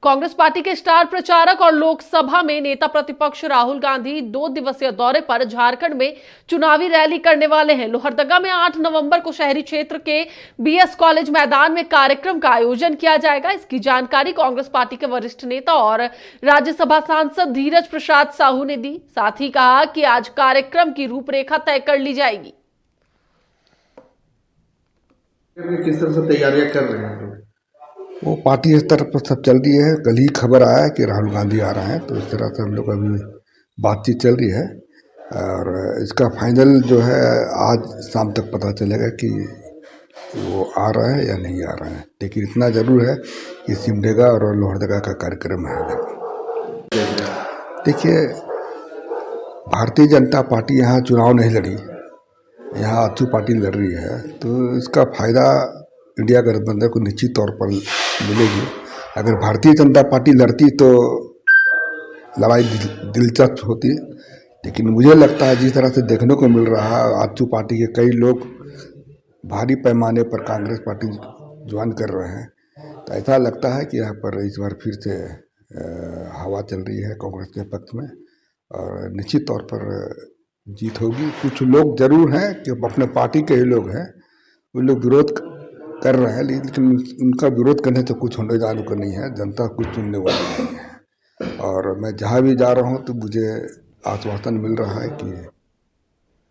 Congress party के star प्रचारक और लोकसभा में नेता प्रतिपक्ष राहुल गांधी 2 दिवसीय दौरे पर झारखंड में चुनावी रैली करने वाले हैं। लोहरदगा में 8 नवंबर को शहरी क्षेत्र के बीएस कॉलेज मैदान में कार्यक्रम का आयोजन किया जाएगा। इसकी जानकारी कांग्रेस पार्टी के वरिष्ठ नेता और राज्यसभा सांसद धीरज प्रसाद साहू ने दी। साथ ही कहा कि आज कार्यक्रम की रूपरेखा तय कर ली जाएगी। किस तरह से तैयारियां कर रहे हैं? वो पार्टी स्तर पर सब चल रही है। कल ही खबर आया कि राहुल गांधी आ रहे हैं, तो इस तरह से हम लोग अभी बातचीत चल रही है और इसका फाइनल जो है आज शाम तक पता चलेगा कि वो आ रहा है या नहीं आ रहा है। लेकिन इतना ज़रूर है कि सिमडेगा और लोहरदगा का कार्यक्रम है। देखिए, भारतीय जनता पार्टी यहाँ चुनाव नहीं लड़ी, यहाँ आजसू पार्टी लड़ रही है, तो इसका फायदा इंडिया गठबंधन को निश्चित तौर पर मिलेगी। अगर भारतीय जनता पार्टी लड़ती तो लड़ाई दिलचस्प होती, लेकिन मुझे लगता है जिस तरह से देखने को मिल रहा है, आजसू पार्टी के कई लोग भारी पैमाने पर कांग्रेस पार्टी ज्वाइन कर रहे हैं, तो ऐसा लगता है कि यहाँ पर इस बार फिर से हवा चल रही है कांग्रेस के पक्ष में और निश्चित तौर पर जीत होगी। कुछ लोग जरूर हैं कि अपने पार्टी के ही लोग हैं, वो लोग विरोध कर रहे हैं, लेकिन उनका विरोध करने से कुछ होने जाने को नहीं है। जनता कुछ सुनने वाली नहीं है और मैं जहाँ भी जा रहा हूँ तो मुझे आश्वासन मिल रहा है कि